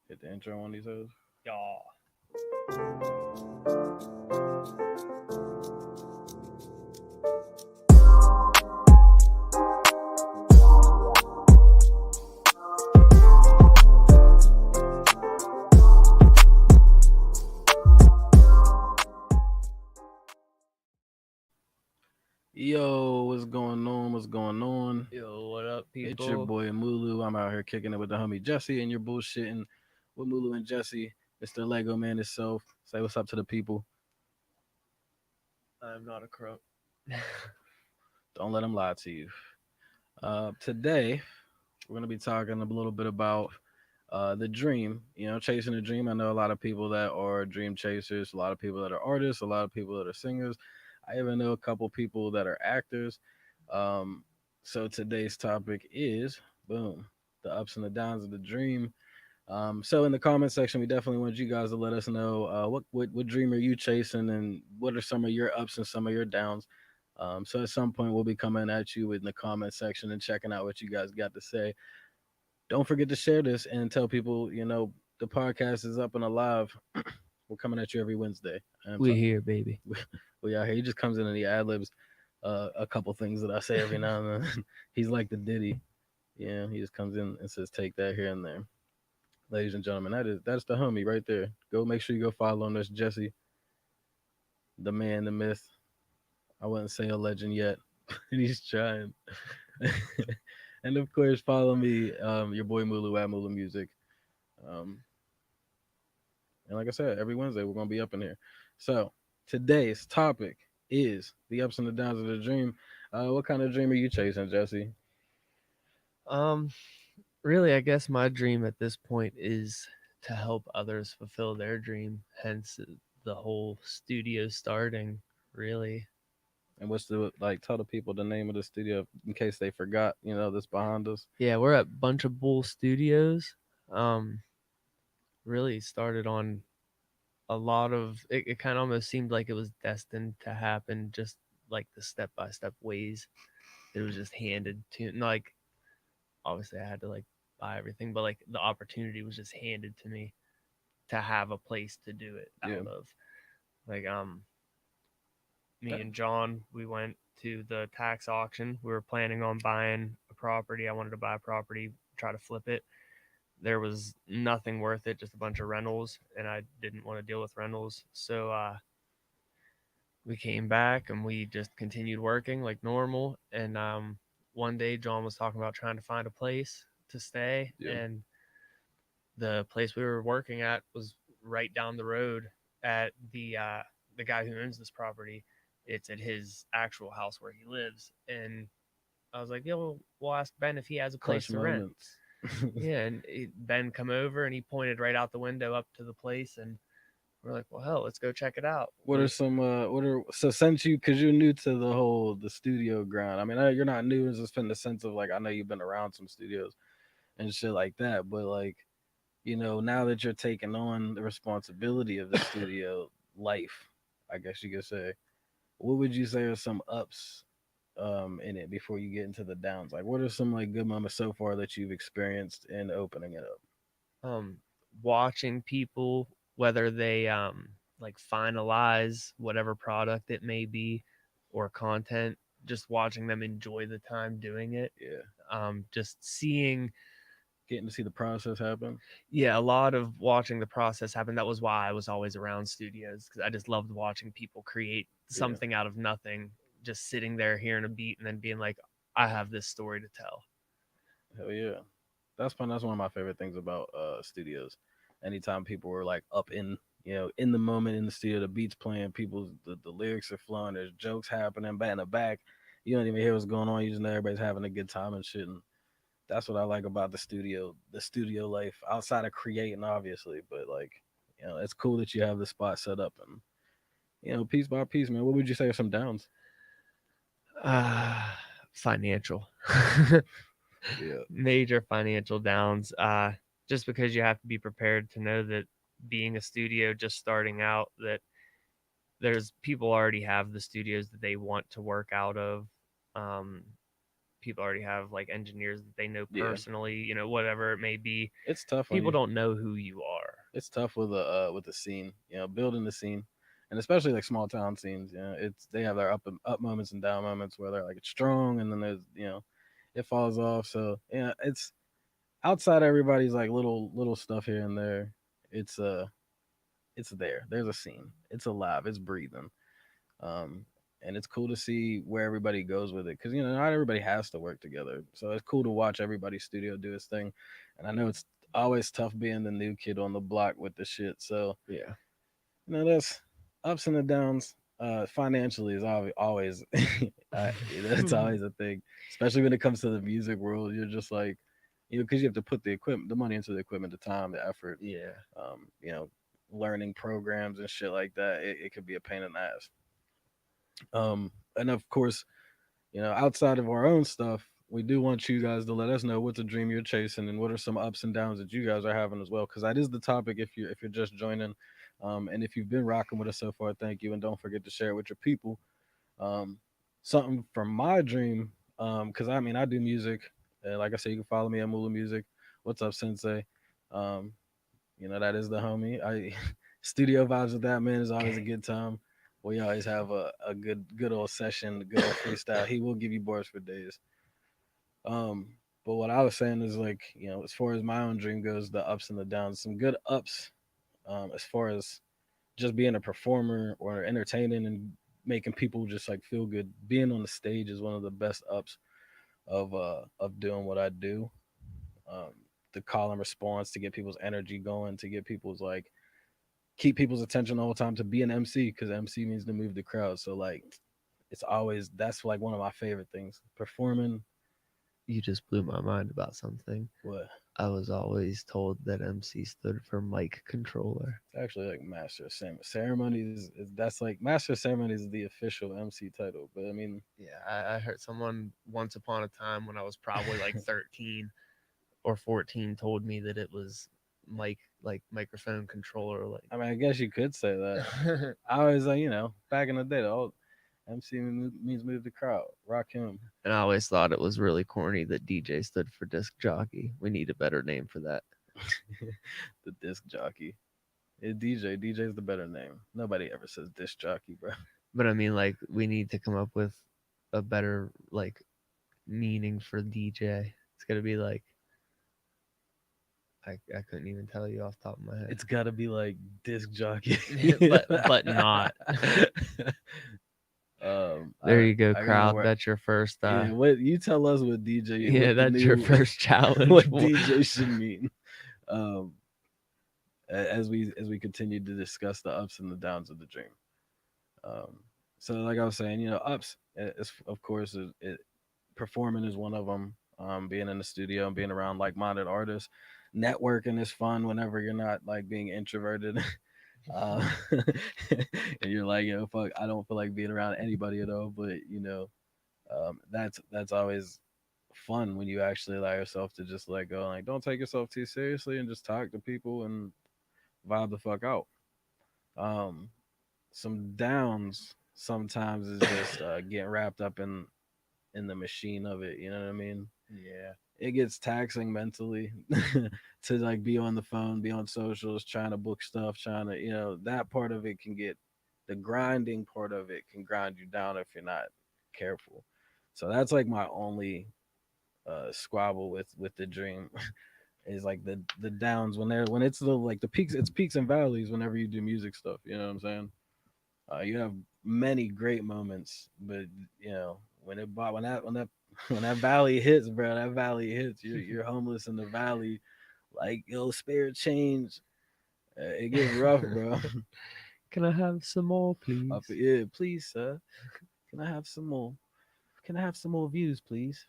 Hit the intro on these hoes. Y'all. Yo, what's going on? What's going on? Yo, what up, It's your people? boy Mulu. I'm out here kicking it with the homie Jesse, and you're bullshitting with Mulu and Jesse. Mr. Lego Man himself. Say what's up to the people. I'm not a crook. Don't let them lie to you. Today, we're going to be talking a little bit about the dream, chasing a dream. I know a lot of people that are dream chasers, a lot of people that are artists, a lot of people that are singers. I even know a couple people that are actors. Um, so today's topic is boom, the ups and the downs of the dream. So in the comment section, we definitely want you guys to let us know what dream are you chasing and what are some of your ups and some of your downs. So at some point we'll be coming at you in the comment section and checking out what you guys got to say. Don't forget to share this and tell people, the podcast is up and alive. We're coming at you every Wednesday. We here, baby. We out here. He just comes in and he ad libs a couple things that I say every now and then. He's like the Diddy. Yeah, he just comes in and says, take that here and there. Ladies and gentlemen, that's the homie right there. Go make sure you go follow him. That's Jesse, the man, the myth. I wouldn't say a legend yet, but he's trying. And of course, follow me, your boy Mulu at Mulu Music. Um, and like I said, every Wednesday we're gonna be up in here. So today's topic is the ups and the downs of the dream. What kind of dream are you chasing, Jesse? Um, really, I guess my dream at this point is to help others fulfill their dream. Hence, the whole studio starting. Really, And what's the like? Tell the people the name of the studio in case they forgot. This behind us. yeah, we're at Bunch of Bull Studios. Um, really started on a lot of it. It kind of almost seemed like it was destined to happen, just like the step by step ways. It was just handed to like obviously I had to like buy everything, but like the opportunity was just handed to me to have a place to do it Yeah. out of. Like me and John, we went to the tax auction. We were planning on buying a property. I wanted to buy a property, try to flip it. There was nothing worth it, just a bunch of rentals, and I didn't want to deal with rentals. So we came back and we just continued working like normal. And one day John was talking about trying to find a place to stay, Yeah. and the place we were working at was right down the road at the guy who owns this property. It's at his actual house where he lives, and I was like, "Yeah, we'll ask Ben if he has a place Clutch to rent." moments. Yeah, and Ben come over and he pointed right out the window up to the place, and we're like, "Well, hell, let's go check it out." What are some what are so since you because you're new to the studio grind. I mean, you're not new. It's just in the sense of like I know you've been around some studios and shit like that, but like now that you're taking on the responsibility of the studio life, I guess you could say, what would you say are some ups in it before you get into the downs? Like, what are some like good moments so far that you've experienced in opening it up? um, Watching people, whether they like finalize whatever product it may be or content, just watching them enjoy the time doing it. Yeah, Just seeing, getting to see the process happen. yeah, a lot of watching the process happen. That was why I was always around studios, because I just loved watching people create Yeah, something out of nothing, just sitting there hearing a beat and then being like, I have this story to tell. hell yeah. That's one of my favorite things about studios. Anytime people were like up in the moment in the studio, the beats playing, the lyrics are flowing, there's jokes happening back in the back. You don't even hear what's going on. You just know everybody's having a good time and shit. And that's what I like about the studio life outside of creating, obviously. But like, it's cool that you have the spot set up and piece by piece, man. What would you say are some downs? Financial. Yeah, Major financial downs. Just because you have to be prepared to know that being a studio just starting out, that there's people already have the studios that they want to work out of. Um, people already have like engineers that they know Yeah, personally, whatever it may be. it's tough when People you. don't know who you are. It's tough with the scene, building the scene, and especially like small town scenes. It's they have their up moments and down moments where they're like it's strong, and then there's it falls off. So yeah, it's outside everybody's like little stuff here and there. It's it's there. There's a scene. It's alive. It's breathing. Um, and it's cool to see where everybody goes with it because not everybody has to work together. So it's cool to watch everybody's studio do its thing. And I know it's always tough being the new kid on the block with the shit. So Yeah. that's ups and the downs. Financially is always that's always a thing, especially when it comes to the music world. You're just like, because you have to put the money into the equipment, the time, the effort. Yeah. Um, you know, learning programs and shit like that. It could be a pain in the ass. And of course, outside of our own stuff, we do want you guys to let us know what's a dream you're chasing and what are some ups and downs that you guys are having as well. Because that is the topic if you're just joining, and if you've been rocking with us so far, thank you, and don't forget to share it with your people. Um, Something from my dream, because I mean I do music, and like I said, you can follow me at Mulu Music. What's up, Sensei? Um, that is the homie. I studio vibes with that man is always a Gang. good time. We always have a good old session, good old freestyle. He will give you bars for days. Um, but what I was saying is like, as far as my own dream goes, the ups and the downs, some good ups, as far as just being a performer or entertaining and making people just like feel good. Being on the stage is one of the best ups of doing what I do. Um, the call and response to get people's energy going, to get people's like keep people's attention the whole time, to be an MC because MC means to move the crowd. So like it's always that's like one of my favorite things. Performing You just blew my mind about something. what I was always told that MC stood for mic controller. it's actually like master of ceremonies is that's like master of ceremonies is the official MC title. But I mean Yeah, I heard someone once upon a time when I was probably like 13 or 14 told me that it was mic, like microphone controller, like. I guess you could say that. I always like back in the day the old MC means move the crowd, rock him. And I always thought it was really corny that DJ stood for disc jockey. We need a better name for that. The disc jockey. DJ is the better name. Nobody ever says disc jockey, bro. But I mean, like, we need to come up with a better, like, meaning for DJ. It's got to be like, I couldn't even tell you off the top of my head. It's got to be like disc jockey, but not. There I, you go, I gotta crowd. work. That's your first. Yeah, what you tell us what DJ? Yeah, What the that's your new first challenge. what DJ should mean? Um, as we continue to discuss the ups and the downs of the dream. Um, so like I was saying, ups is of course performing is one of them. Being in the studio and being around like-minded artists, networking is fun whenever you're not like being introverted. uh, and you're like, fuck, I don't feel like being around anybody at all. But that's always fun when you actually allow yourself to just let go. Like, don't take yourself too seriously and just talk to people and vibe the fuck out. Um, some downs sometimes is just getting wrapped up in the machine of it. You know what I mean? Yeah. It gets taxing mentally to like be on the phone, be on socials, trying to book stuff, trying to that part of it can get the grinding part of it can grind you down if you're not careful. So that's like my only squabble with the dream is like the downs when it's the like the peaks, it's peaks and valleys whenever you do music stuff. You know what I'm saying? You have many great moments, but when that when that valley hits, bro, that valley hits. You're homeless in the valley, like spare change. It gets rough, bro. Can I have some more, Up, please? yeah, please, sir. Can I have some more? Can I have some more views, please?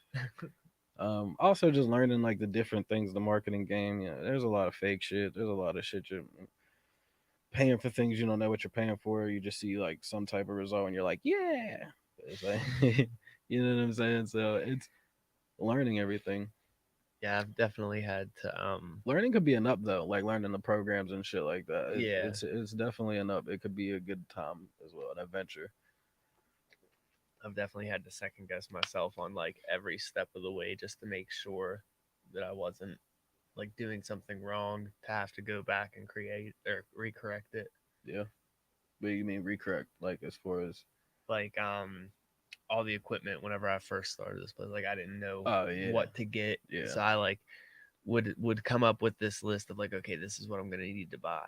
Also just learning like the different things, the marketing game. There's a lot of fake shit. There's a lot of shit you're paying for things you don't know what you're paying for. You just see like some type of result and you're like, yeah. It's like, you know what I'm saying? So it's learning everything. Yeah, I've definitely had to. Learning could be an up though, like learning the programs and shit like that. Yeah. It's definitely an up. It could be a good time as well, an adventure. I've definitely had to second guess myself on like every step of the way just to make sure that I wasn't like doing something wrong to have to go back and create or recorrect it. Yeah. But you mean recorrect, like as far as Like all the equipment whenever I first started this place, like I didn't know oh yeah. what to get. Yeah. So I like would come up with this list of like, okay, this is what I'm gonna need to buy.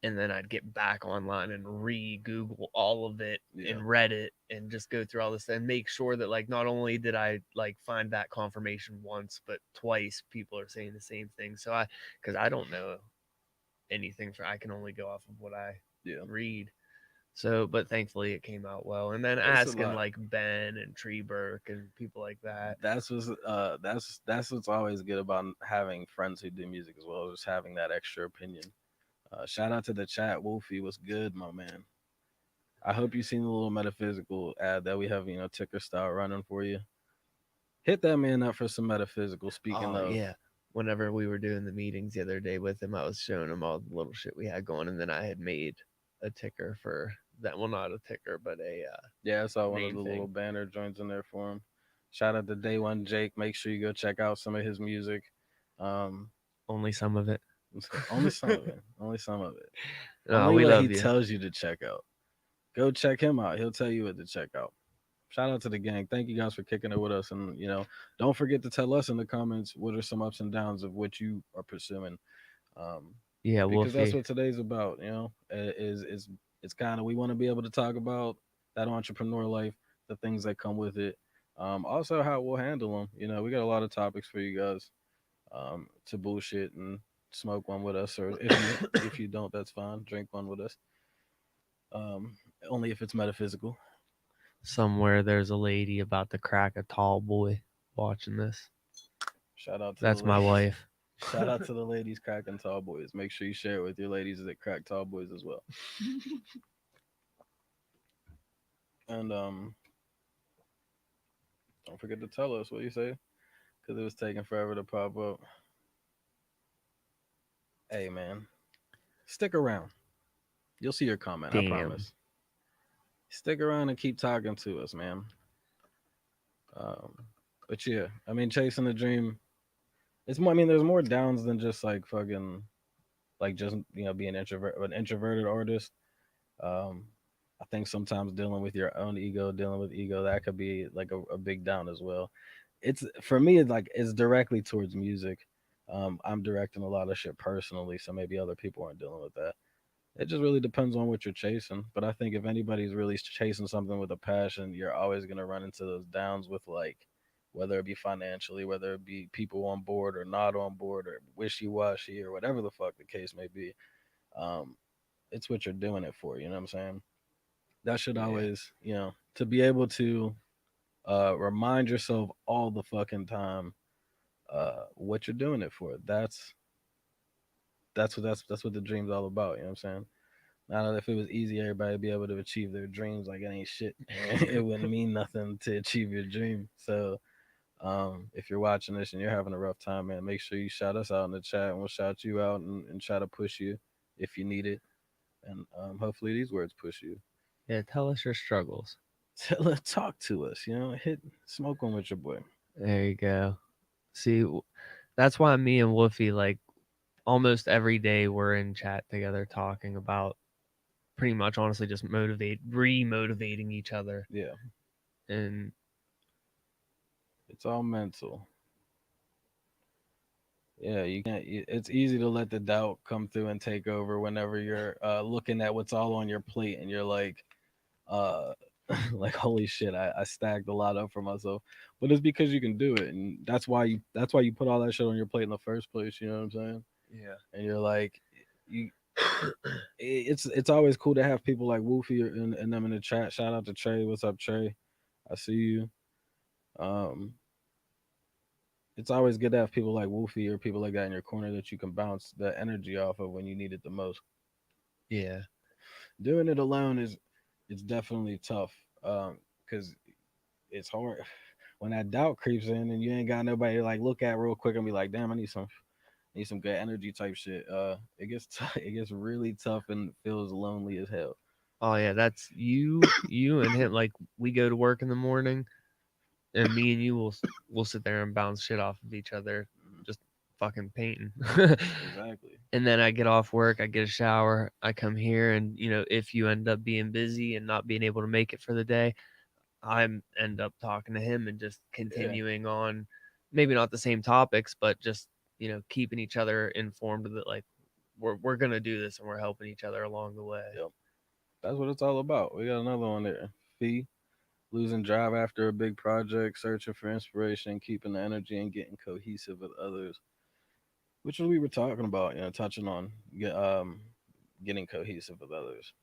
And then I'd get back online and re-Google all of it Yeah. and Reddit and just go through all this and make sure that like not only did I like find that confirmation once, but twice people are saying the same thing. So I because I don't know anything for I can only go off of what I Yeah. read. So, but thankfully it came out well. And then It's a asking lot. like Ben and Treeberg and people like that. That's what's always good about having friends who do music as well, just having that extra opinion. Shout out to the chat, Wolfie. What's good, my man? I hope you seen the little metaphysical ad that we have, ticker style running for you. Hit that man up for some metaphysical. Speaking Oh of, yeah. Whenever we were doing the meetings the other day with him, I was showing him all the little shit we had going, and then I had made a ticker for that. Well, not a ticker, but a yeah, I saw one of name the little thing. banner joints in there for him. Shout out to Day One Jake. Make sure you go check out some of his music. Um, Only some of it. only some of it. Only some of it. No, Only we what he love you. tells you to check out. Go check him out. He'll tell you what to check out. Shout out to the gang. Thank you guys for kicking it with us. And, don't forget to tell us in the comments what are some ups and downs of what you are pursuing. Um, Yeah, because that's Wolfie. what today's about, is it's kind of we want to be able to talk about that entrepreneur life, the things that come with it. Also how we'll handle them. We got a lot of topics for you guys to bullshit and smoke one with us, or if you don't, that's fine. Drink one with us. Um, only if it's metaphysical. Somewhere there's a lady about to crack a tall boy watching this. Shout out to the That's my ladies. wife. Shout out to the ladies cracking tall boys. Make sure you share it with your ladies that crack tall boys as well. And don't forget to tell us what you say, because it was taking forever to pop up. Hey man, stick around. You'll see your comment. I Damn. promise. Stick around and keep talking to us, man. Um, but yeah, I mean, chasing the dream. It's more. I mean, there's more downs than just like fucking like just being an introverted artist. Um, I think sometimes dealing with your own ego, dealing with ego, that could be like a big down as well. It's for me, it's like it's directly towards music. I'm directing a lot of shit personally, so maybe other people aren't dealing with that. It just really depends on what you're chasing. But I think if anybody's really chasing something with a passion, you're always gonna run into those downs with like whether it be financially, whether it be people on board or not on board, or wishy washy, or whatever the fuck the case may be. Um, it's what you're doing it for. You know what I'm saying? That should Yeah. always, to be able to remind yourself all the fucking time what you're doing it for. That's what the dream's all about. You know what I'm saying? Now that if it was easy, everybody would be able to achieve their dreams. Like it ain't shit. It wouldn't mean nothing to achieve your dream. So if you're watching this and you're having a rough time, man, make sure you shout us out in the chat, and we'll shout you out and try to push you if you need it. And hopefully these words push you. Yeah, tell us your struggles. Talk to us. Hit smoke one with your boy. There you go. See, that's why me and Wolfie like almost every day we're in chat together talking about pretty much honestly just re-motivating each other. Yeah, And it's all mental. Yeah, you can't. It's easy to let the doubt come through and take over whenever you're looking at what's all on your plate, and you're like, uh, like holy shit, I stacked a lot up for myself. But it's because you can do it, and that's why you put all that shit on your plate in the first place. You know what I'm saying? yeah. And you're like, you. It's always cool to have people like Woofy and them in the chat. Shout out to Trey. What's up, Trey? I see you. Um, it's always good to have people like Woofy or people like that in your corner that you can bounce the energy off of when you need it the most. Yeah. Doing it alone it's definitely tough because it's hard when that doubt creeps in and you ain't got nobody to like look at real quick and be like, damn, I need some good energy type shit. It gets it gets really tough and feels lonely as hell. Oh yeah, that's you and him. Like we go to work in the morning, and me and you will sit there and bounce shit off of each other, Mhm. just fucking painting. Exactly. And then I get off work, I get a shower, I come here, and if you end up being busy and not being able to make it for the day, I end up talking to him and just Yeah. continuing on, maybe not the same topics, but just keeping each other informed that like we're gonna do this and we're helping each other along the way. Yep. That's what it's all about. We got another one there. Fee. Losing drive after a big project, searching for inspiration, keeping the energy, and getting cohesive with others, which is what we were talking about. Touching on getting cohesive with others,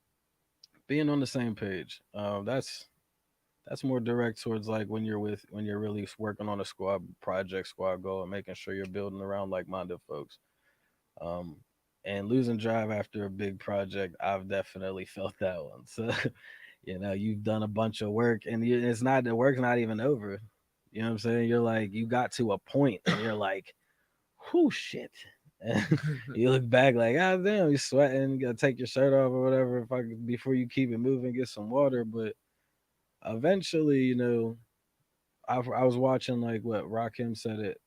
being on the same page. That's more direct towards like when you're really working on a squad project, squad goal, and making sure you're building around like-minded folks. Um, and losing drive after a big project, I've definitely felt that one. So, you've done a bunch of work, and it's not the work's not even over. You know what I'm saying? You're like, you got to a point, and you're like, whoo, shit. And you look back like, ah, damn, you're sweating. You gotta take your shirt off or whatever if I could, before you keep it moving, get some water. But eventually, I was watching like what Rakim said it.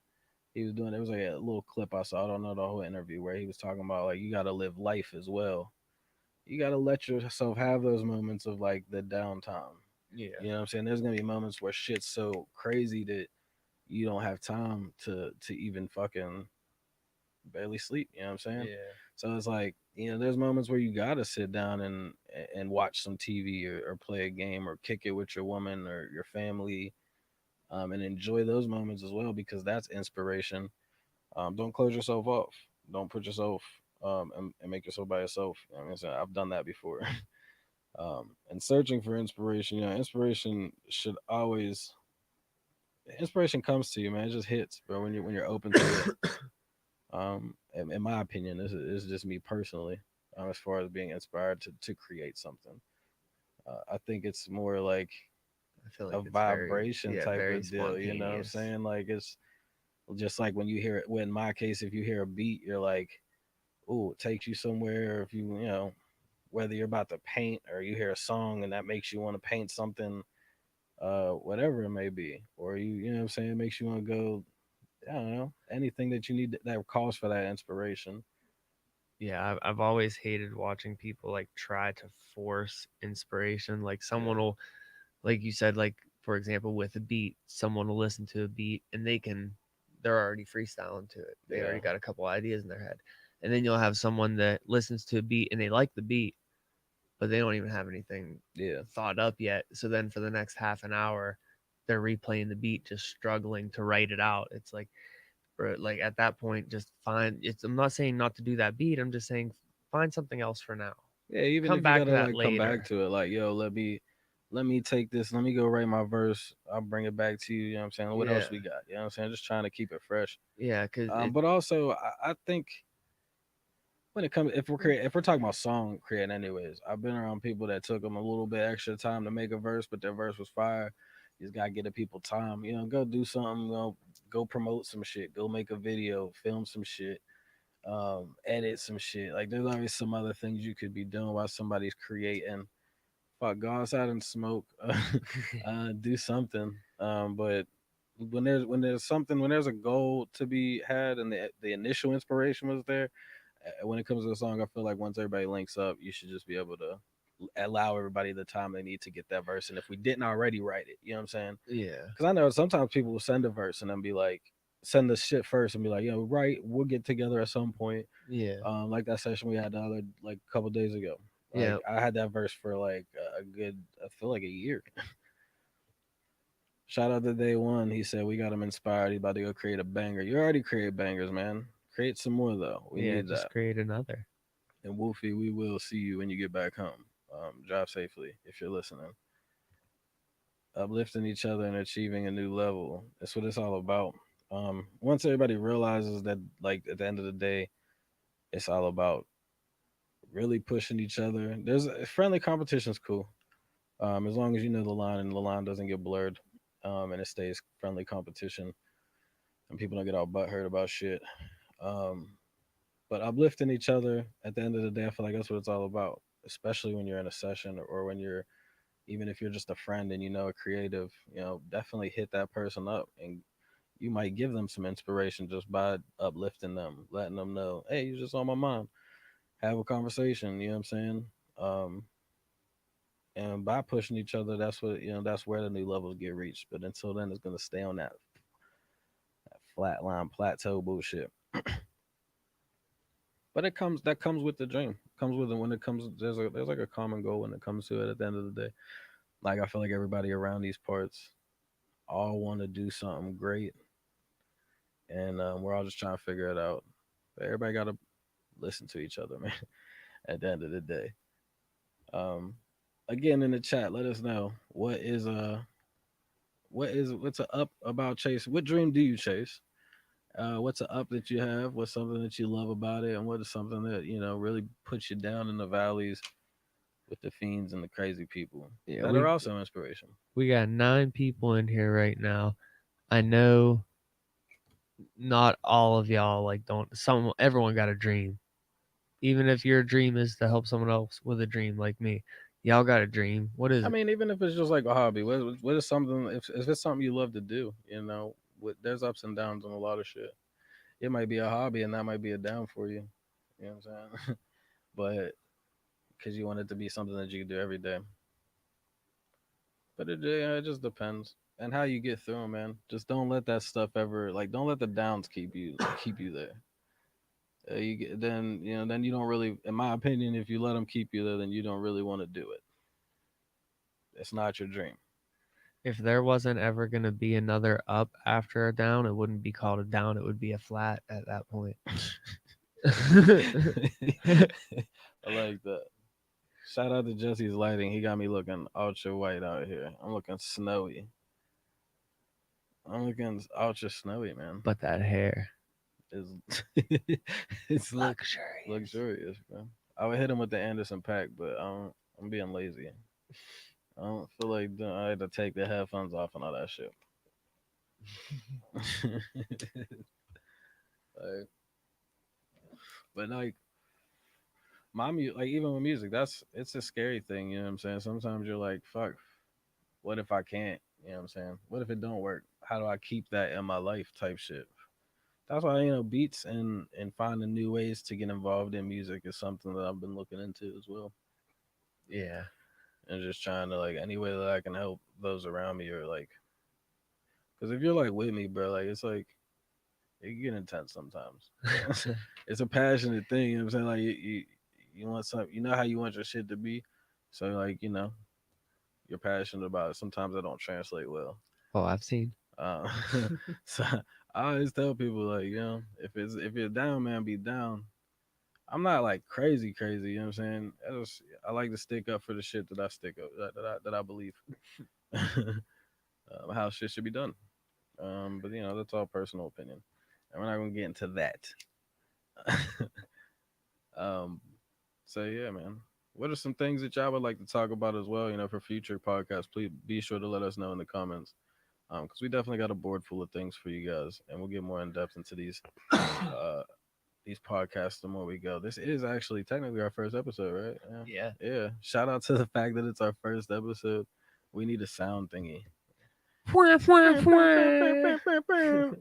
He was doing. It was like a little clip I saw. I don't know the whole interview where he was talking about like you got to live life as well. You got to let yourself have those moments of like the downtime. Yeah, You know what I'm saying? There's gonna be moments where shit's so crazy that you don't have time to even fucking barely sleep. You know what I'm saying? yeah, So it's like there's moments where you gotta sit down and watch some TV or play a game or kick it with your woman or your family, and enjoy those moments as well because that's inspiration. Don't close yourself off. Don't put yourself and make yourself by yourself. You know what I mean, so I've done that before. And searching for inspiration, inspiration should always inspiration comes to you, man. It just hits, bro. When you're open to it. In my opinion, this is just me personally. As far as being inspired to create something, I think it's more like I feel a like it's very, vibration yeah, type very of deal. You know what I'm spontaneous. saying? Like it's just like when you hear it. Well, in my case, if you hear a beat, you're like, "Ooh, it takes you somewhere." If whether you're about to paint or you hear a song and that makes you want to paint something, whatever it may be, or you know what I'm saying, it makes you want to go. I don't know anything that you need that calls for that inspiration. Yeah, I've always hated watching people like try to force inspiration. Like someone Yeah, will, like you said, like for example, with a beat, someone will listen to a beat and they're already freestyling to it. They yeah, already got a couple ideas in their head. And then you'll have someone that listens to a beat and they like the beat, but they don't even have anything yeah. thought up yet. So then for the next half an hour, they're replaying the beat, just struggling to write it out. It's like, bro, like at that point, just find it's. I'm not saying not to do that beat. I'm just saying find something else for now. Yeah, even Come if you back to gotta that like come back later. to it, like, yo, let me take this, let me go write my verse. I'll bring it back to you. You know what I'm saying? What Yeah, else we got? You know what I'm saying? Just trying to keep it fresh. yeah, cause it. But also I think when it comes if we're talking about song creating anyways, I've been around people that took them a little bit extra time to make a verse, but their verse was fire. You just gotta give the people time. Go do something. Go promote some shit. Go make a video. Film some shit. Edit some shit. Like there's always some other things you could be doing while somebody's creating. Fuck, go outside and smoke. Do something. But when there's a goal to be had and the initial inspiration was there, when it comes to the song, I feel like once everybody links up, you should just be able to allow everybody the time they need to get that verse. And if we didn't already write it, you know what I'm saying? Yeah, Because I know sometimes people will send a verse and then be like, send the shit first and be like, right, we'll get together at some point. yeah, Like that session we had the other like a couple days ago. yeah, Like I had that verse for like a good, I feel like a year. Shout out to Day One. He said we got him inspired. He's about to go create a banger. You already created bangers, man. Create some more though. We yeah. need Just that. create another. And Wolfie, we will see you when you get back home. Drive safely if you're listening. Uplifting each other and achieving a new level. That's what it's all about. Once everybody realizes that, like at the end of the day, it's all about really pushing each other. There's friendly competition's cool. As long as you know the line and the line doesn't get blurred, and it stays friendly competition, and people don't get all butthurt about shit. Um, but uplifting each other at the end of the day, I feel like that's what it's all about. especially when you're in a session or when you're even if you're just a friend and you know a creative, definitely hit that person up and you might give them some inspiration just by uplifting them, letting them know, hey, you just on my mind. Have a conversation, you know what I'm saying? Um, and by pushing each other, that's where the new levels get reached. But until then, it's gonna stay on that flat line plateau bullshit. But that comes with the dream. Comes with it when it comes. There's like a common goal when it comes to it. At the end of the day, like I feel like everybody around these parts all want to do something great, and we're all just trying to figure it out. But everybody got to listen to each other, man. At the end of the day, um, again in the chat, let us know what's a up about chase. What dream do you chase? What's a up that you have? What's something that you love about it, and what is something that really puts you down in the valleys with the fiends and the crazy people Yeah, that are also inspiration? we got 9 people in here right now. I know not all of y'all like don't some everyone got a dream. Even if your dream is to help someone else with a dream like me. Y'all got a dream. What is I it? mean, even if it's just like a hobby, what is something if it's something you love to do? There's ups and downs on a lot of shit. It might be a hobby, and that might be a down for you. You know what I'm saying? But because you want it to be something that you can do every day. But it just depends and how you get through 'em, man. Just don't let that stuff ever like. Don't let the downs keep you there. Then you don't really, in my opinion, if you let them keep you there, then you don't really want to do it. It's not your dream. If there wasn't ever gonna be another up after a down, it wouldn't be called a down, it would be a flat at that point. I like that. Shout out to Jesse's lighting. He got me looking ultra white out here. I'm looking snowy. I'm looking ultra snowy, man. But that hair. It's it's Luxurious. luxurious, man. I would hit him with the Anderson pack, but I'm being lazy. I don't feel like I had to take the headphones off and all that shit. Like, but like like even with music, it's a scary thing. You know what I'm saying? Sometimes you're like, fuck, what if I can't? You know what I'm saying? What if it don't work? How do I keep that in my life? Type shit. That's why beats and finding new ways to get involved in music is something that I've been looking into as well, Yeah. and just trying to like any way that I can help those around me or like, because if you're like with me, bro, like it's like it can get intense sometimes. It's a passionate thing. You know what I'm saying? Like you want something. You know how you want your shit to be, so like you're passionate about it. Sometimes that don't translate well. Oh, I've seen. Uh, so I always tell people like, if you're down, man, be down. I'm not like crazy, crazy. You know what I'm saying? I like to stick up for the shit that I stick up that I believe how shit should be done. But that's all personal opinion, and we're not gonna get into that. um, so yeah, man. What are some things that y'all would like to talk about as well? For future podcasts, please be sure to let us know in the comments. Because we definitely got a board full of things for you guys, and we'll get more in depth into uh these podcasts the more we go. This is actually technically our first episode, right? Yeah. Yeah. Shout out to the fact that it's our first episode. We need a sound thingy.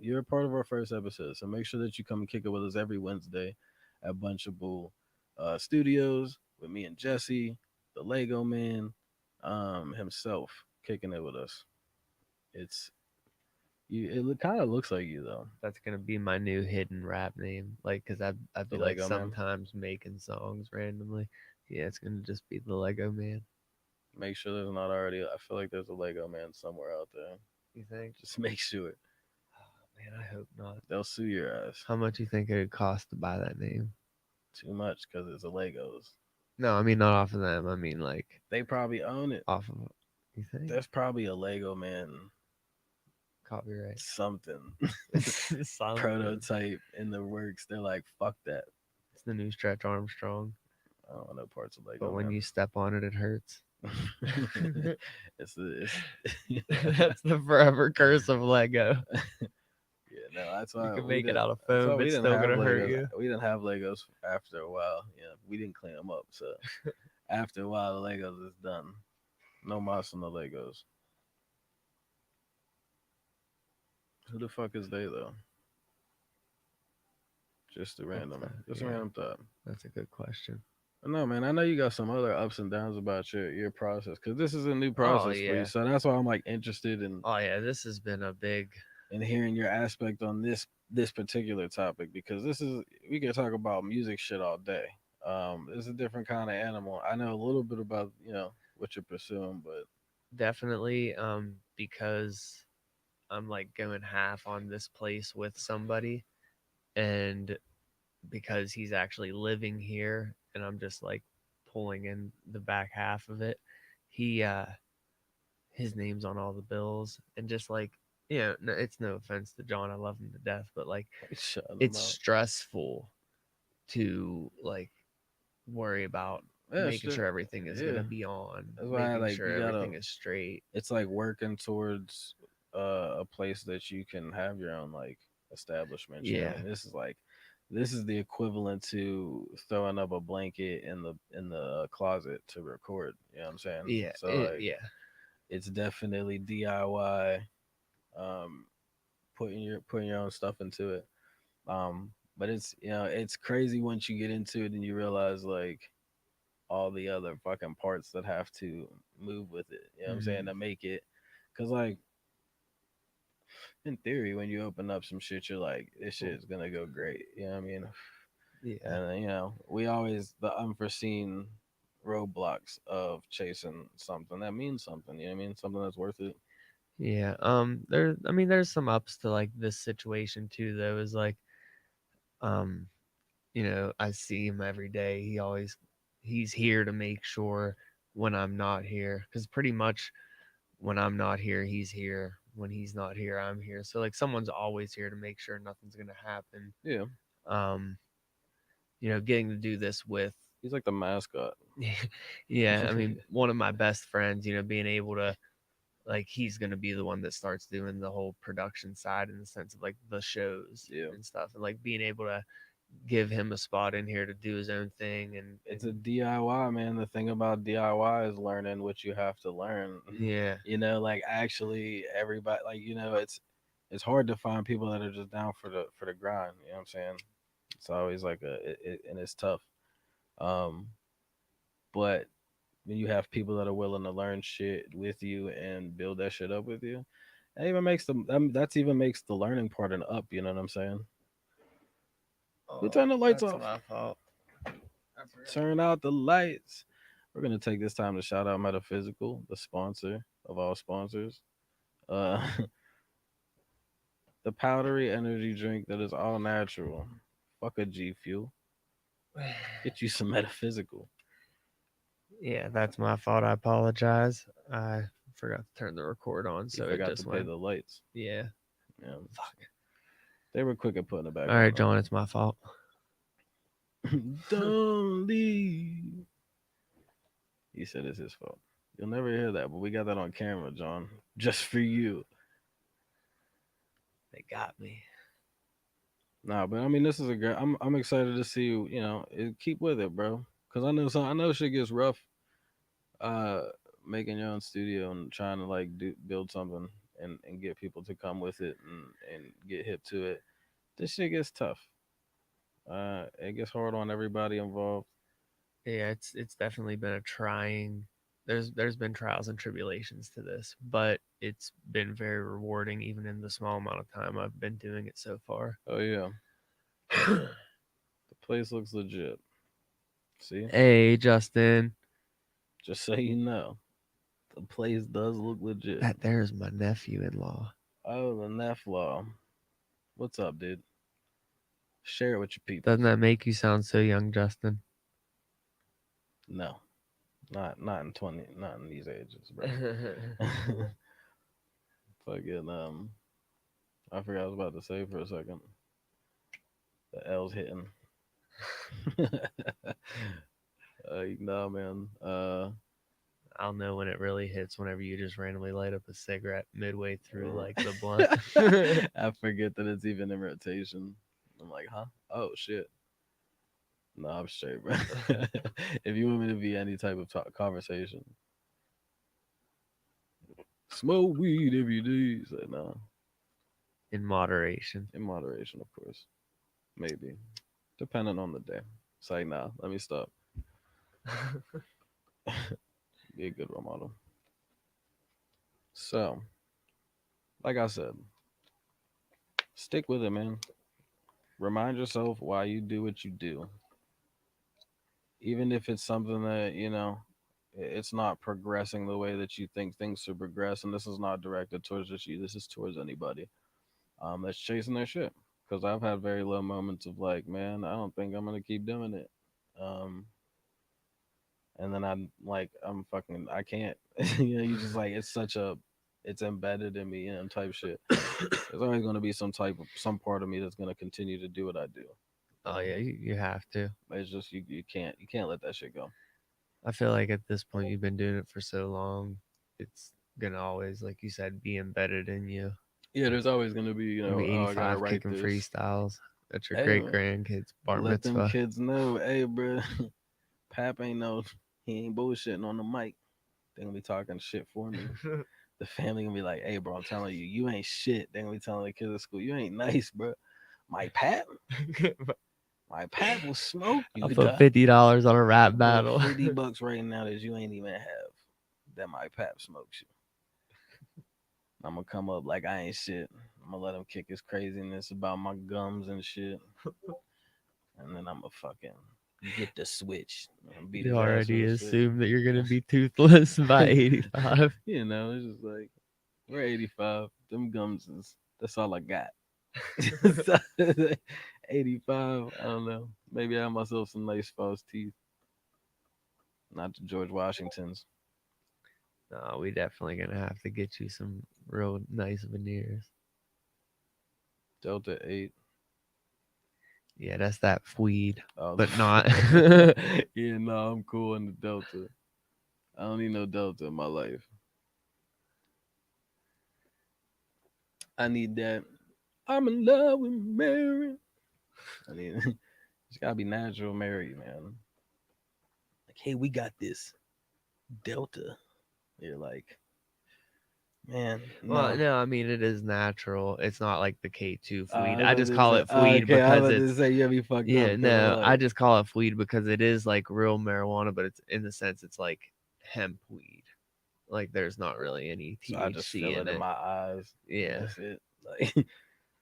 You're a part of our first episode, so make sure that you come and kick it with us every Wednesday at Bunch of Bull Studios with me and Jesse, the Lego Man, himself, kicking it with us. It's you. It kind of looks like you though, That's gonna be my new hidden rap name. Like, cause I'd the be like Lego Man. sometimes making songs randomly. Yeah, it's gonna just be the Lego Man. Make sure there's not already. I feel like there's a Lego Man somewhere out there. You think? Just make sure Oh, man, I hope not. they'll sue your ass. How much you think it would cost to buy that name? Too much because it's a Legos. No, I mean not off of them. I mean like They probably own it. off of. You think? There's probably a Lego Man Copyright. something Something. prototype in the works. They're like, fuck that. It's the new Stretch Armstrong. I don't know parts of But Lego when Man. you step on it, it hurts. it's That's the forever curse of Lego. yeah, no, that's You why can we make it did. out of That's why foam, we it's didn't still have gonna hurt Legos. you. We didn't have Legos after a while. We didn't clean them up. So After a while, the Legos is done. No moss on the Legos. Who the fuck is they though? Just a Yeah, random thought. that's a good question. No, man, I know you got some other ups and downs about your process because this is a new Oh process for you. yeah, So that's why I'm like interested oh yeah. This has been a big. in hearing your aspect on this particular topic because this is we could talk about music shit all day. It's a different kind of animal. I know a little bit about what you're pursuing, but Definitely because I'm like going half on this place with somebody, and because he's actually living here and I'm just like pulling in the back half of it. He his name's on all the bills, and just like, no, it's no offense to John, I love him to death, but like shut them it's out. stressful to like worry about Yeah, making sure. sure everything is going Yeah, to be on, that's why making like sure you gotta. everything is straight. It's like working towards a place that you can have your own like establishment. You know what I Yeah. mean? This is the equivalent to throwing up a blanket in the closet to record. You know what I'm saying? Yeah, So like yeah. it's definitely DIY. Um, putting your own stuff into it. But it's it's crazy once you get into it and you realize like all the other fucking parts that have to move with it. You know what I'm saying Mhm. to make it. Cause like in theory, when you open up some shit, you're like, this shit is gonna go great. You know what I mean? Yeah. And we always the unforeseen roadblocks of chasing something that means something. You know what I mean? Something that's worth it. Yeah. There, I mean, there's some ups to like this situation too, though, is like, um, I see him every day. He's here to make sure when I'm not here. Cause pretty much when I'm not here, he's here. When he's not here, I'm here. So like someone's always here to make sure nothing's going to happen. Yeah, Um, getting to do this with, he's like the mascot. yeah, I mean, one of my best friends, being able to, like, he's going to be the one that starts doing the whole production side in the sense of like the shows Yeah, and stuff, and like being able to give him a spot in here to do his own thing. it's a DIY, man. The thing about DIY is learning what you have to learn. Yeah, Like actually everybody like it's hard to find people that are just down for the grind. You know what I'm saying? It's always like and it's tough. Um, but when you have people that are willing to learn shit with you and build that shit up with you, that even makes that's even makes the learning part an up. You know what I'm saying? We oh, turn the lights that's off. my fault. I forgot. Turn out the lights. We're gonna take this time to shout out Metaphysical, the sponsor of all sponsors. Uh, the powdery energy drink that is all natural. Fuck a G Fuel. Get you some Metaphysical. Yeah, that's my fault. I apologize. I forgot to turn the record on, You so it forgot to just pay went. the lights. Yeah. Yeah, Fuck. they were quick at putting it back All right, on John, it's my fault. though. Don't leave. He said it's his fault. You'll never hear that, but we got that on camera, John, just for you. They got me. Nah, but I mean, this is a great. I'm excited to see you. Keep with it, bro. Cause I know shit gets rough. Uh, making your own studio and trying to like build something and get people to come with it and get hip to it. This shit gets tough. It gets hard on everybody involved. Yeah, it's definitely been a trying. There's been trials and tribulations to this, but it's been very rewarding even in the small amount of time I've been doing it so far. Oh yeah, the place looks legit. See, Hey, Justin, just so you know, the place does look legit. that there's my nephew-in-law. Oh, the Neflaw. What's up, dude? Share it with your Doesn't peoples. that make you sound so young, Justin? No, not in 20, not in these ages, bro. Fucking I forgot what I was about to say for a second. The L's hitting. Nah, man. I'll know when it really hits whenever you just randomly light up a cigarette midway through like the blunt. I forget that it's even in rotation. I'm like, huh? Oh shit. No, I'm straight, bro. If you want me to be any type of conversation, smoke weed every day. It's like, no, In moderation. in moderation, of course. Maybe. Depending on the day. It's like, nah, let me stop. Be a good role model. So, like I said, stick with it, man. Remind yourself why you do what you do. Even if it's something that, it's not progressing the way that you think things should progress. And this is not directed towards just you, this is towards anybody that's chasing their shit. Because I've had very low moments of like, man, I don't think I'm going to keep doing it. Um, and then I'm like, I can't. You just like, it's embedded in me, type shit. There's always going to be some part of me that's going to continue to do what I do. Oh yeah, you have to. It's just you can't let that shit go. I feel like at this point you've been doing it for so long, it's gonna always, like you said, be embedded in you. Yeah, there's always going to be, You'll be oh, I got to 85 write kicking this. freestyles at your Hey, great man, grandkids bar let them mitzvah. kids know, hey, bro, Pap ain't no, he ain't bullshitting on the mic. They gonna be talking shit for me. The family gonna be like, hey, bro, I'm telling you, you ain't shit. They gonna be telling the kids at school, you ain't nice, bro. My Pap, my Pap will smoke I'll you, put duh. $50 on a rap I put battle. $50 right now that you ain't even have. That my Pap smokes you. I'm gonna come up like I ain't shit. I'm gonna let him kick his craziness about my gums and shit, and then I'm gonna fucking get the switch and beat You his ass already with a assume that you're gonna switch. be toothless by 85. It's just like we're 85. Them gums is that's all I got. So, 85. I don't know. Maybe I have myself some nice false teeth, not the George Washingtons. No, we definitely gonna have to get you some real nice veneers. Delta 8. Yeah, that's that fweed, Oh, but not. yeah, no, I'm cool in the Delta. I don't need no Delta in my life. I need that. I'm in love with Mary. I need it's gotta be natural Mary, man. Like, hey, we got this Delta. You're like, man, Well, no. no, I mean it is natural. It's not like the K2 I fweed. was I about just to call say, it fweed okay, I was because about to it's say you got me fucked up yeah, because I'm no, I like, just call it fweed because it is like real marijuana, but it's in the sense it's like hemp weed. Like there's not really any so I just THC feel in it in it. my eyes, and Yeah. that's it. Like,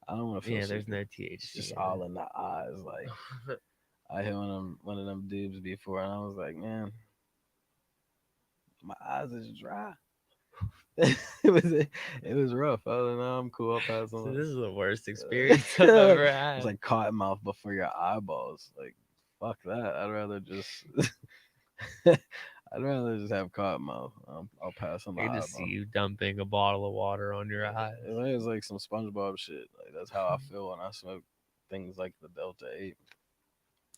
I don't want to feel Yeah, there's super. no It's THC just in all in the eyes. Like, it. I hit one of them dudes before, and I was like, man, my eyes is dry. it was rough. I don't know. I'm cool. I'll pass So on. this is the worst experience I've ever It's had. like cotton mouth, but for your eyeballs. Like, fuck that. I'd rather just. I'd rather just have cotton mouth. I'll pass on I the can just see eyeball. you dumping a bottle of water on your eyes. It's like some SpongeBob shit. Like that's how I feel when I smoke things like the Delta 8.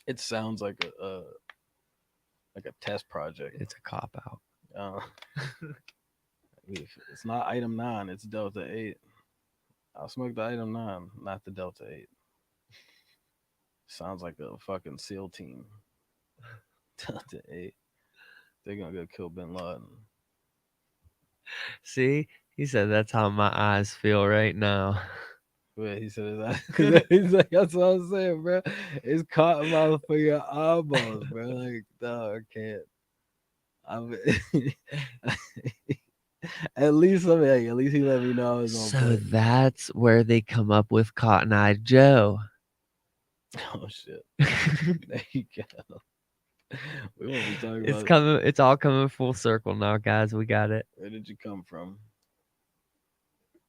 It sounds like a test project. It's a cop out. Uh, it's not item 9, it's Delta 8. I'll smoke the item 9, not the Delta 8. Sounds like a fucking SEAL team. Delta 8. They're gonna go kill Bin Laden. See, he said that's how my eyes feel right now. Wait, he said that because he's like, that's what I'm saying, bro. It's cotton mouth for your eyeballs, bro. Like, dog, I can't. I'm, at least he let me know I was on So point. that's where they come up with Cotton Eye Joe. Oh shit, there you go. We won't be talking It's about coming. It's all coming full circle now, guys. We got it. where did you come from.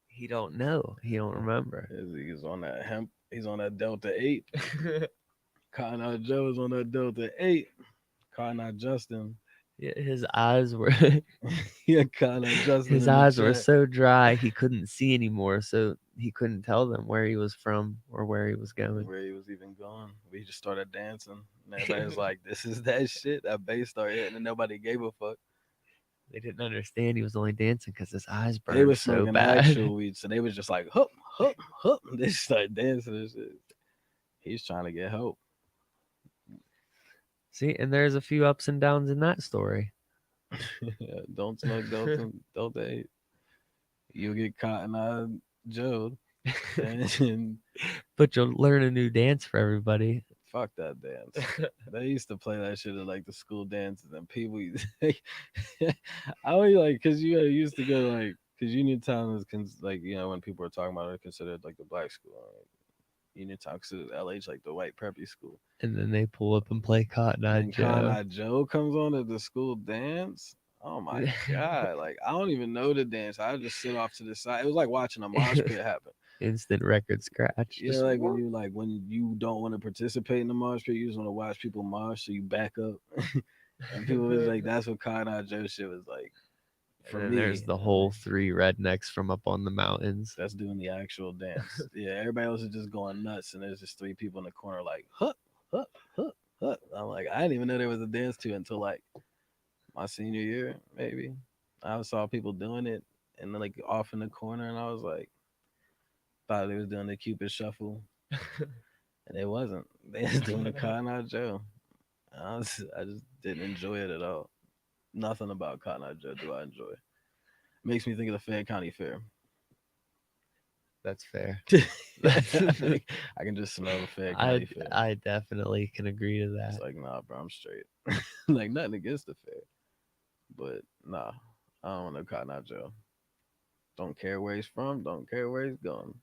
He don't know. He don't remember. He's on that hemp. He's on that Delta 8. Cotton Eye Joe is on that Delta 8. Cotton Eye Justin. Yeah, his eyes were Yeah, Cotton Eye Justin his in the eyes were chat. so dry he couldn't see anymore, so he couldn't tell them where he was from or where he was going. Where he was even going. We just started dancing. And everybody was like, this is that shit. That bass started hitting and nobody gave a fuck. They didn't understand he was only dancing because his eyes They burned was so smoking bad. actual weed, so they was just like, hup, hup, hup. They just started dancing and shit. He's trying to get help. See, and there's a few ups and downs in that story. Don't smoke Delta 8. You'll get Cotton Eye Joe. And But you'll learn a new dance for everybody. fuck that dance. They used to play that shit at like the school dances, and people. I only like because you used to go like because Uniontown is like when people are talking about it, considered like the black school. Like, Uniontown considered LH like the white preppy school. And then they pull up and play Cotton And Eye then Cotton Joe. Eye Joe comes on at the school dance. Oh my god! Like I don't even know the dance. I would just sit off to the side. It was like watching a mosh pit happen. Instant record scratch. Yeah, Just like when you don't want to participate in the mosh pit, you just want to watch people mosh, so you back up. And people was like, that's what Cotton Eye Joe shit was like for and then there's me. the whole three rednecks from up on the mountains. That's doing the actual dance. Yeah, everybody else is just going nuts, and there's just three people in the corner like, huh, huh, huh, huh. I'm like, I didn't even know there was a dance to until like my senior year, maybe. I saw people doing it and then like off in the corner, and I was like, thought they was doing the Cupid shuffle, and it wasn't. They was doing the Cotton Eye Joe. I just didn't enjoy it at all. Nothing about Cotton Eye Joe do I enjoy. Makes me think of the Fayette County Fair. That's fair. I can just smell the Fayette I County Fair. I definitely can agree to It's that. like, nah, bro, I'm straight. Like, nothing against the fair. But, nah, I don't want no Cotton Eye Joe. Don't care where he's from. Don't care where he's going.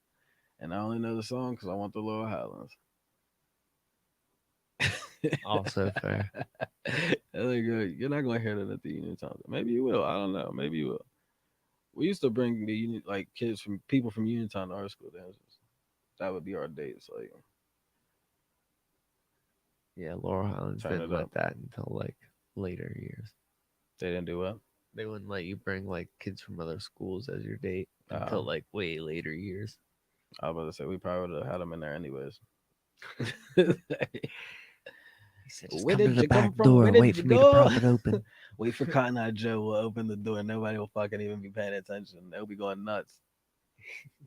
And I only know the song because I want the Laurel Highlands. Also fair. You're not going to hear that at the Union Town. Maybe you will. I don't know. Maybe you will. We used to bring the like kids from people from Uniontown to our school dances. That would be our dates. Like Yeah, Laurel Highlands turn didn't it let up. that until like later years. They didn't do well. They wouldn't let you bring like kids from other schools as your date Uh, until like way later years. I was about to say we probably would have had them in there anyways. He said, "Just Where come to did the you come back from? Where door. did Wait you for me to go? prop it open." Wait for Cotton Eye Joe will open the door. Nobody will fucking even be paying attention. They'll be going nuts.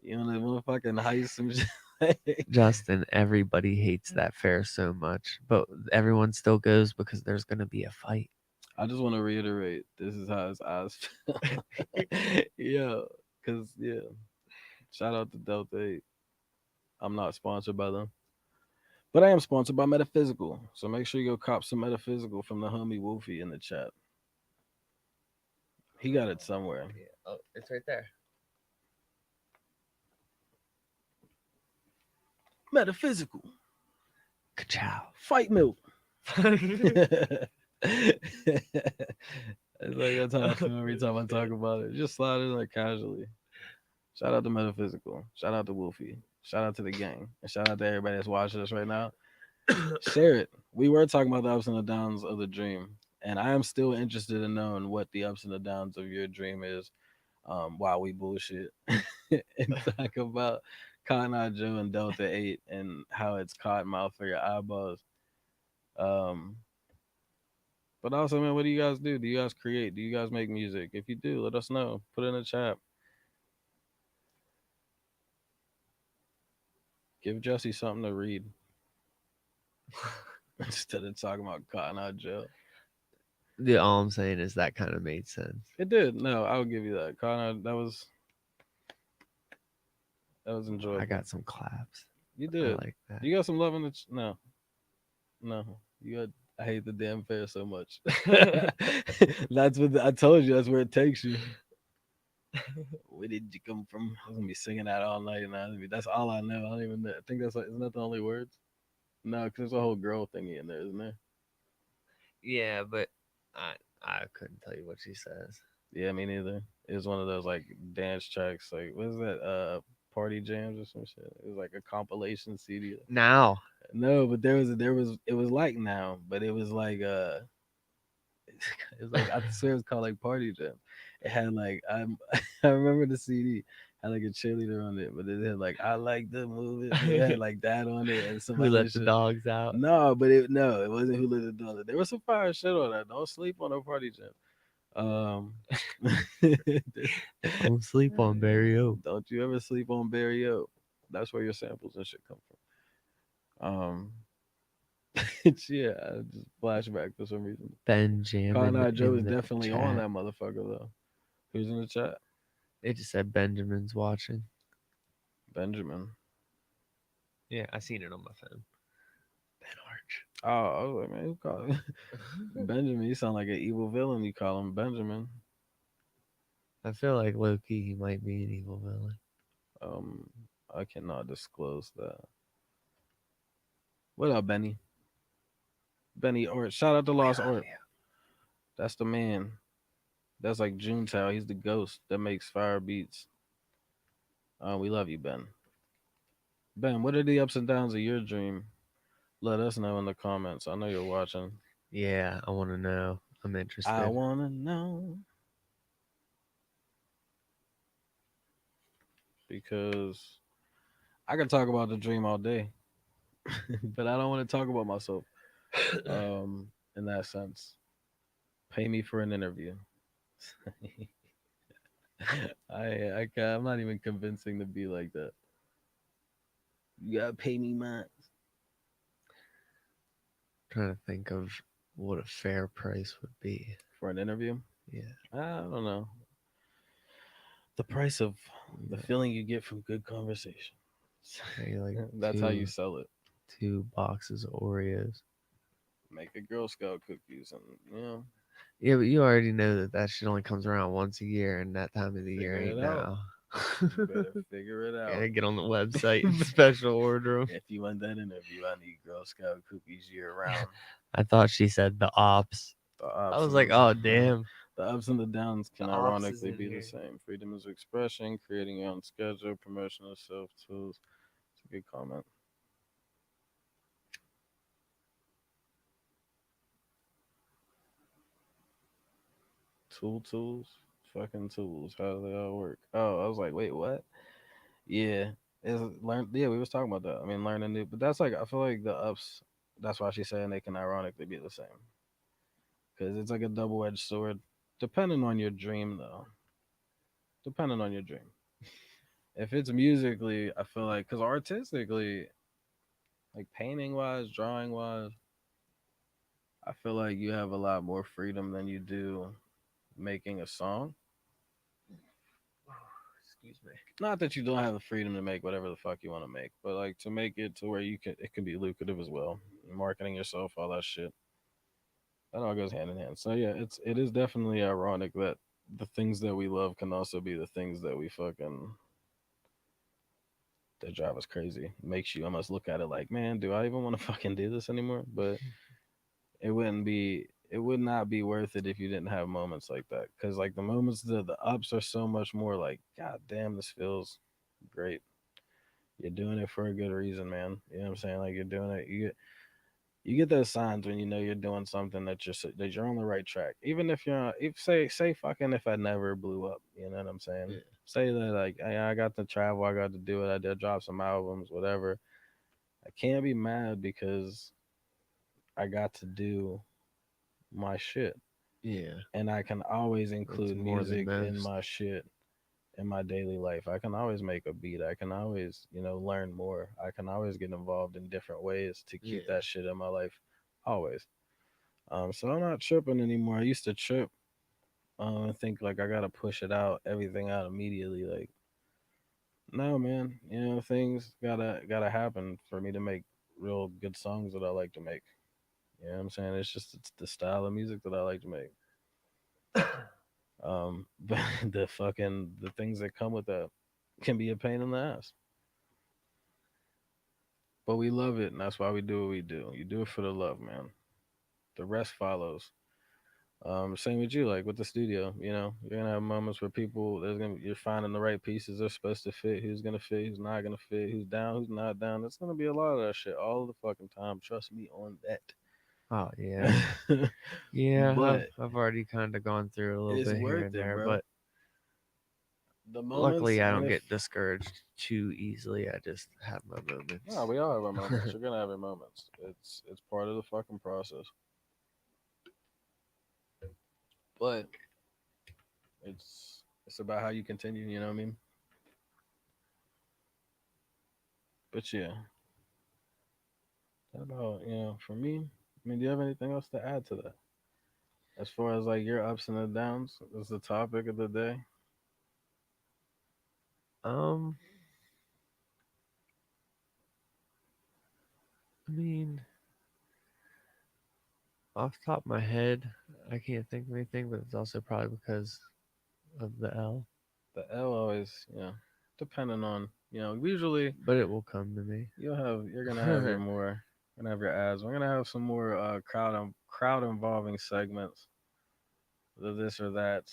You know, they want to fucking heist some shit. Justin, everybody hates that fair so much, but everyone still goes because there's gonna be a fight. I just want to reiterate this is how his eyes feel. Yeah, because, yeah, shout out to Delta 8. I'm not sponsored by them. But I am sponsored by Metaphysical. So make sure you go cop some Metaphysical from the homie Wolfie in the chat. He got it somewhere. Yeah. Oh, it's right there. Metaphysical. Ka-chow. Fight milk. It's like that's how I feel every time I talk about it. Just slide it in like casually. Shout out to Metaphysical. Shout out to Wolfie. Shout out to the gang. And shout out to everybody that's watching us right now. Share it. We were talking about the ups and the downs of the dream. And I am still interested in knowing what the ups and the downs of your dream is while we bullshit and talk about Cotton Eye Joe and Delta 8 and how it's cotton mouth for your eyeballs. Um, but also, man, what do you guys do? Do you guys create? Do you guys make music? If you do, let us know. Put it in the chat. Give Jesse something to read instead of talking about Cotton Eye Joe. The all I'm saying is that kind of made sense. It did. No, I'll give you that. Cotton Eye, that was I enjoyable. got some claps. You I did. like that. You got some love in the no, no. You got. I hate the damn fair so much. That's what I told you. That's where it takes you. Where did you come from? I was gonna be singing that all night, and that's all I know. I don't even know. I think that's like, isn't that the only words? No, because there's a whole girl thingy in there, isn't there? Yeah, but I couldn't tell you what she says. Yeah, me neither. It was one of those like dance tracks, like what is that? Party jams or some shit. It was like a compilation CD. Now, No, but it was like now, but it was like it was like I swear it was called like Party Jam. It had like I remember the CD had like a cheerleader on it, but it had like I like to move it. It had like that on it and some who other let the shit. dogs out? No, it wasn't Who Let It Done. There was some fire shit on that. Don't sleep on no Party Jam. Um, Don't sleep on Barry O. don't you ever sleep on Barry O. That's where your samples and shit come from. Yeah, I just flashback for some reason. Cotton Benjamin Eye Joe is in the definitely on chat. that motherfucker though. Who's in the chat? It just said Benjamin's watching. Benjamin. Yeah, I seen it on my phone. Ben Arch. Oh, I was like, man, who called Benjamin? You sound like an evil villain. You call him Benjamin. I feel like Loki, he might be an evil villain. Um, I cannot disclose that. What up, Benny? Benny Ort. Shout out to We Lost love Ort. you. That's the man. That's like Juntao. He's the ghost that makes fire beats. We love you, Ben. Ben, what are the ups and downs of your dream? Let us know in the comments. I know you're watching. Yeah, I want to know. I'm I interested. wanna know because I can talk about the dream all day, but I don't want to talk about myself. In that sense, pay me for an interview. I'm not even convincing to be like that. You gotta pay me, man, Trying to think of what a fair price would be. for an interview. Yeah, I don't know the price of the yeah. feeling you get from good conversation. Maybe like That's how you sell it. two boxes of Oreos. Make a Girl Scout cookies and Yeah, but you already know that that shit only comes around once a year, and that time of the year figure ain't it out. now. You better figure it out. Gotta get on the website and special order 'em. If you want that interview, I need Girl Scout cookies year round. I thought she said the ops. The I ups was like, and oh damn, the ups and the downs the can ops is ironically in be the here. same. Freedom of expression, creating your own schedule, promotion of self tools. It's a good comment. Tools, fucking tools. How do they all work? Oh, I was like, wait, what? Yeah, it's learn. Yeah, we was talking about that. I mean, learning new, but that's like I feel like the ups. That's why she's saying they can ironically be the same because it's like a double edged sword, depending on your dream though. Depending on your dream. If it's musically, I feel like because artistically, like painting wise, drawing wise, I feel like you have a lot more freedom than you do making a song. Excuse me. Not that you don't have the freedom to make whatever the fuck you want to make, but like to make it to where you can, it can be lucrative as well. Marketing yourself, all that shit, that all goes hand in hand. So yeah, it is definitely ironic that the things that we love can also be the things that we fucking that drive us crazy. Makes you almost look at it like, man, do I even want to fucking do this anymore? But it would not be worth it if you didn't have moments like that. Cause like the moments, the ups are so much more like, God damn, this feels great. You're doing it for a good reason, man. You know what I'm saying? Like you're doing it. You get those signs when you know you're doing something that you're on the right track. Even if you're not, if say fucking if I never blew up, you know what I'm saying? Yeah. Say that like I got to travel, I got to do it, I did drop some albums, whatever. I can't be mad because I got to do my shit. Yeah, And I can always that's include more than music in most. my shit in my daily life. I can always make a beat. I can always, learn more. I can always get involved in different ways to keep Yeah, that shit in my life. Always. So I'm not tripping anymore. I used to trip and think like I gotta push it out, everything out immediately. Like, no man, things gotta happen for me to make real good songs that I like to make. You know what I'm saying? It's the style of music that I like to make. But the things that come with that can be a pain in the ass. But we love it, and that's why we do what we do. You do it for the love, man. The rest follows. Same with you, like with the studio. You're gonna have moments where you're finding the right pieces they're supposed to fit. Who's gonna fit? Who's not gonna fit? Who's down? Who's not down? It's gonna be a lot of that shit all the fucking time. Trust me on oh yeah, that. yeah. I've But I've already kind of gone through a little it's bit here worth and it, there, bro. but The moments, luckily I and don't if get discouraged too easily. I just have my no, moments. we all have our moments. You're gonna have your moments. It's part of the fucking process. But it's about how you continue. You know what I mean? But yeah, How about, for me, I mean, do you have anything else to add to that? As far as like your ups and the downs, is the topic of the day. Um, I mean, off the top of my head, I can't think of anything, but it's also probably because of the L. The L always, depending on, usually But it will come to me. you're gonna have your more, gonna have your ads. We're gonna have some more crowd involving segments, the this or that,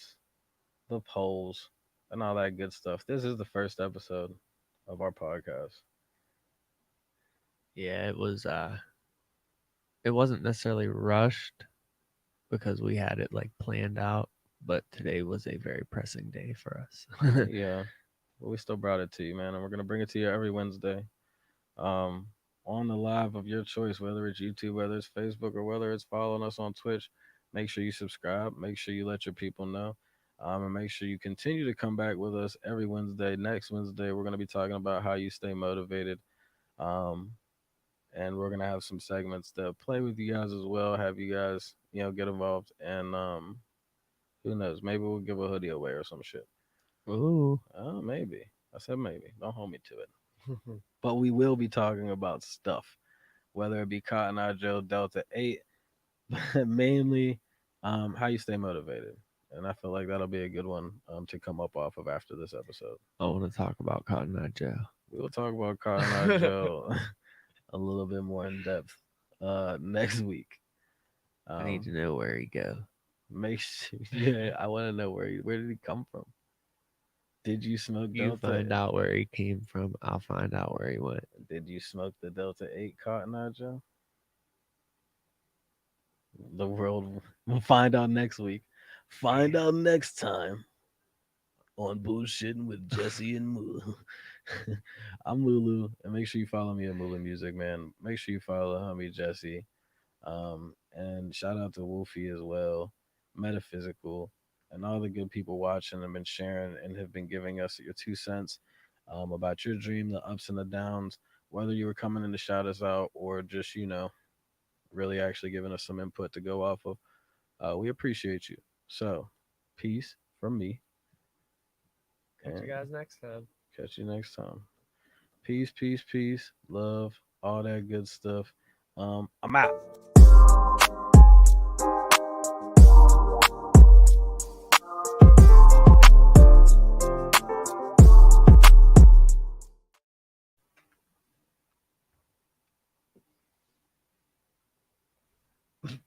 the polls, and all that good stuff. This is the first episode of our podcast. Yeah, it wasn't necessarily rushed because we had it like planned out, but today was a very pressing day for us. Yeah, but we still brought it to you, man, and we're gonna bring it to you every Wednesday. Um, on the live of your choice, whether it's YouTube, whether it's Facebook, or whether it's following us on Twitch. Make sure you subscribe. Make sure you let your people know. And make sure you continue to come back with us every Wednesday. Next Wednesday, we're going to be talking about how you stay motivated. Um, and we're going to have some segments to play with you guys as well, have you guys, get involved. And who knows? Maybe we'll give a hoodie away or some shit. Ooh. Oh, maybe. I said maybe. Don't hold me to it. But we will be talking about stuff, whether it be Cotton Eye Joe, Delta 8, but mainly how you stay motivated. And I feel like that'll be a good one to come up off of after this episode. I want to talk about Cotton Eye Joe. We will talk about Cotton Eye Joe a little bit more in depth next week. I need Um, to know where he go. make sure, yeah, I want to know where did he come from? Did you smoke You Delta? find out where he came from. I'll find out where he went. Did you smoke the Delta 8 Cotton Eye Joe? The world will find out next week. Find Yeah. out next time on Bullshitting with Jesse and Mulu. I'm Mulu, and make sure you follow me at Mulu Music, man. Make sure you follow homie Jesse. And shout out to Wolfie as well, Metaphysical, and all the good people watching and been sharing and have been giving us your 2 cents about your dream, the ups and the downs, whether you were coming in to shout us out or just, really actually giving us some input to go off of. We appreciate you. So, peace from me, Catch you and guys next time. catch you next time. Peace, peace, peace, love, all that good stuff. I'm out.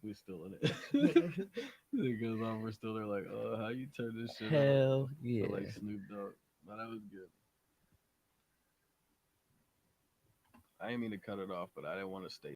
We still in it. It goes on. We're still there. Like, oh, how you turn this shit off? Hell Feel yeah. like Snoop Dogg. No, that was good. I didn't mean to cut it off, but I didn't want to stay